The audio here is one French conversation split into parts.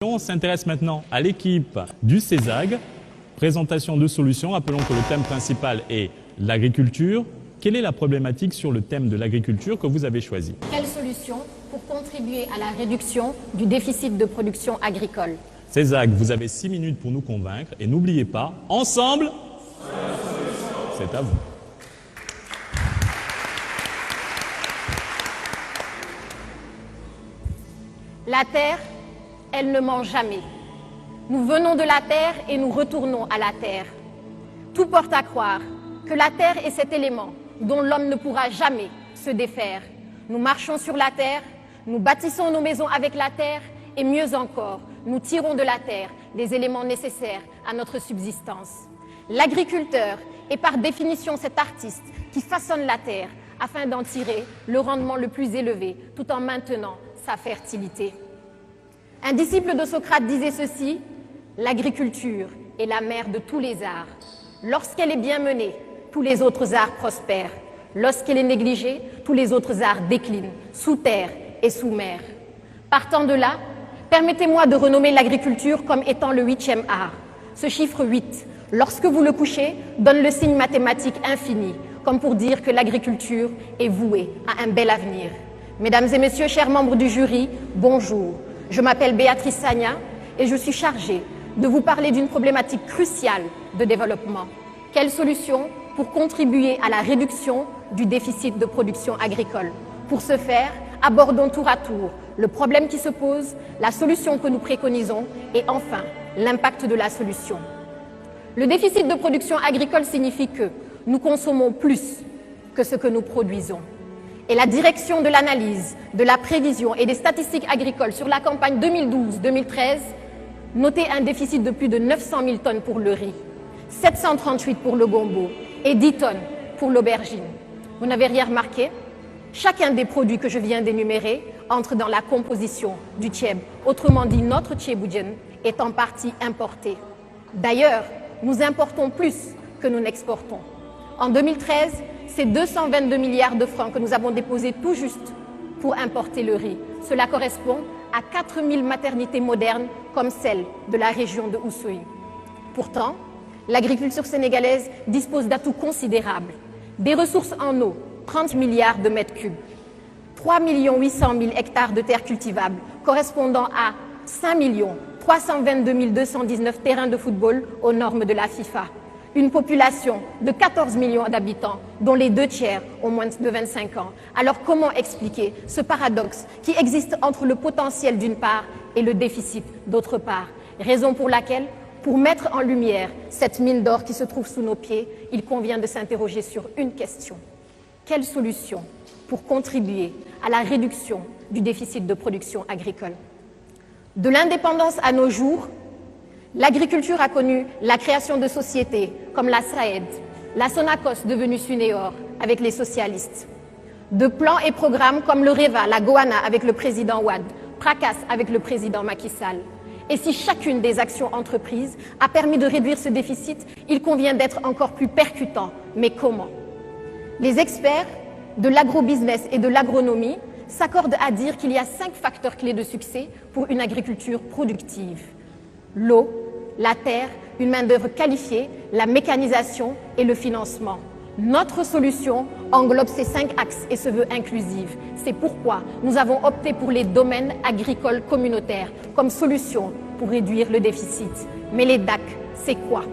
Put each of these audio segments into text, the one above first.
On s'intéresse maintenant à l'équipe du CESAG. Présentation de solutions. Rappelons que le thème principal est l'agriculture. Quelle est la problématique sur le thème de l'agriculture que vous avez choisi? Quelles solutions pour contribuer à la réduction du déficit de production agricole? CESAG, vous avez 6 minutes pour nous convaincre et n'oubliez pas, ensemble, c'est à vous. La terre, elle ne ment jamais. Nous venons de la terre et nous retournons à la terre. Tout porte à croire que la terre est cet élément dont l'homme ne pourra jamais se défaire. Nous marchons sur la terre, nous bâtissons nos maisons avec la terre et mieux encore, nous tirons de la terre des éléments nécessaires à notre subsistance. L'agriculteur est par définition cet artiste qui façonne la terre afin d'en tirer le rendement le plus élevé tout en maintenant sa fertilité. Un disciple de Socrate disait ceci: l'agriculture est la mère de tous les arts. Lorsqu'elle est bien menée, tous les autres arts prospèrent. Lorsqu'elle est négligée, tous les autres arts déclinent, sous terre et sous mer. Partant de là, permettez-moi de renommer l'agriculture comme étant le 8e art. Ce chiffre 8, lorsque vous le couchez, donne le signe mathématique infini, comme pour dire que l'agriculture est vouée à un bel avenir. Mesdames et messieurs, chers membres du jury, bonjour. Je m'appelle Béatrice Sagna et je suis chargée de vous parler d'une problématique cruciale de développement. Quelles solutions pour contribuer à la réduction du déficit de production agricole? Pour ce faire, abordons tour à tour le problème qui se pose, la solution que nous préconisons et enfin l'impact de la solution. Le déficit de production agricole signifie que nous consommons plus que ce que nous produisons. Et la direction de l'analyse, de la prévision et des statistiques agricoles sur la campagne 2012-2013 notait un déficit de plus de 900 000 tonnes pour le riz, 738 pour le gombo et 10 tonnes pour l'aubergine. Vous n'avez rien remarqué? Chacun des produits que je viens d'énumérer entre dans la composition du tchèb. Autrement dit, notre tchéboudienne est en partie importé. D'ailleurs, nous importons plus que nous n'exportons. En 2013, c'est 222 milliards de francs que nous avons déposés tout juste pour importer le riz. Cela correspond à 4000 maternités modernes comme celle de la région de Oussouye. Pourtant, l'agriculture sénégalaise dispose d'atouts considérables. Des ressources en eau, 30 milliards de mètres cubes. 3 800 000 hectares de terres cultivables, correspondant à 5 322 219 terrains de football aux normes de la FIFA. Une population de 14 millions d'habitants, dont les 2/3 ont moins de 25 ans. Alors comment expliquer ce paradoxe qui existe entre le potentiel d'une part et le déficit d'autre part? Raison pour laquelle, pour mettre en lumière cette mine d'or qui se trouve sous nos pieds, il convient de s'interroger sur une question. Quelle solution pour contribuer à la réduction du déficit de production agricole? De l'indépendance à nos jours, l'agriculture a connu la création de sociétés comme la SAED, la Sonacos devenue Sunéor avec les socialistes, de plans et programmes comme le REVA, la Goana avec le président Wade, PRACAS avec le président Macky Sall. Et si chacune des actions entreprises a permis de réduire ce déficit, il convient d'être encore plus percutant. Mais comment? Les experts de l'agrobusiness et de l'agronomie s'accordent à dire qu'il y a 5 facteurs clés de succès pour une agriculture productive. L'eau, la terre, une main-d'œuvre qualifiée, la mécanisation et le financement. Notre solution englobe ces 5 axes et se veut inclusive. C'est pourquoi nous avons opté pour les domaines agricoles communautaires comme solution pour réduire le déficit. Mais les DAC, c'est quoi?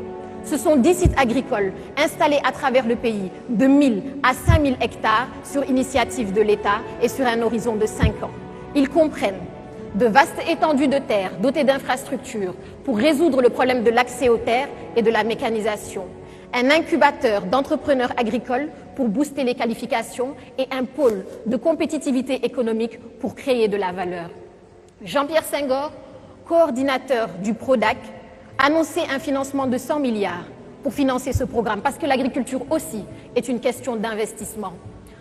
Ce sont 10 sites agricoles installés à travers le pays de 1000 à 5000 hectares sur initiative de l'État et sur un horizon de 5 ans. Ils comprennent de vastes étendues de terres dotées d'infrastructures pour résoudre le problème de l'accès aux terres et de la mécanisation, un incubateur d'entrepreneurs agricoles pour booster les qualifications et un pôle de compétitivité économique pour créer de la valeur. Jean-Pierre Senghor, coordinateur du PRODAC, annonçait un financement de 100 milliards pour financer ce programme, parce que l'agriculture aussi est une question d'investissement.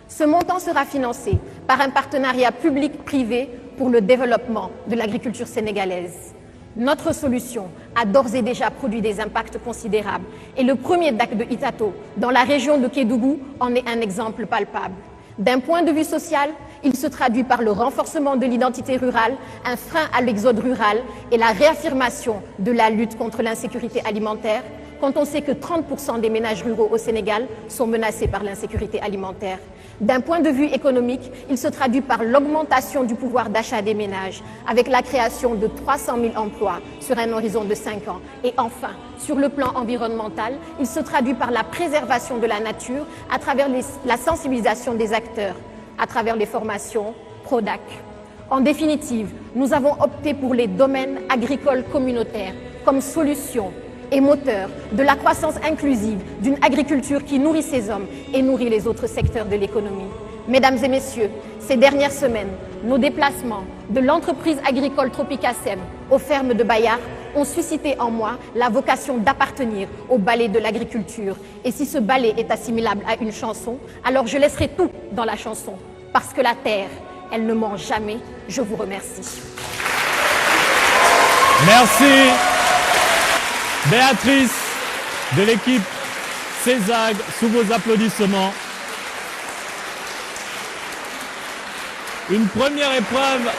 Ce montant sera financé par un partenariat public-privé pour le développement de l'agriculture sénégalaise. Notre solution a d'ores et déjà produit des impacts considérables et le premier DAC de Itato, dans la région de Kédougou, en est un exemple palpable. D'un point de vue social, il se traduit par le renforcement de l'identité rurale, un frein à l'exode rural et la réaffirmation de la lutte contre l'insécurité alimentaire, quand on sait que 30% des ménages ruraux au Sénégal sont menacés par l'insécurité alimentaire. D'un point de vue économique, il se traduit par l'augmentation du pouvoir d'achat des ménages, avec la création de 300 000 emplois sur un horizon de 5 ans. Et enfin, sur le plan environnemental, il se traduit par la préservation de la nature à travers la sensibilisation des acteurs, à travers les formations PRODAC. En définitive, nous avons opté pour les domaines agricoles communautaires comme solution et moteur de la croissance inclusive d'une agriculture qui nourrit ses hommes et nourrit les autres secteurs de l'économie. Mesdames et messieurs, ces dernières semaines, nos déplacements de l'entreprise agricole Tropicasem aux fermes de Bayard ont suscité en moi la vocation d'appartenir au ballet de l'agriculture. Et si ce ballet est assimilable à une chanson, alors je laisserai tout dans la chanson. Parce que la terre, elle ne ment jamais. Je vous remercie. Merci. Béatrice de l'équipe CESAG, sous vos applaudissements. Une première épreuve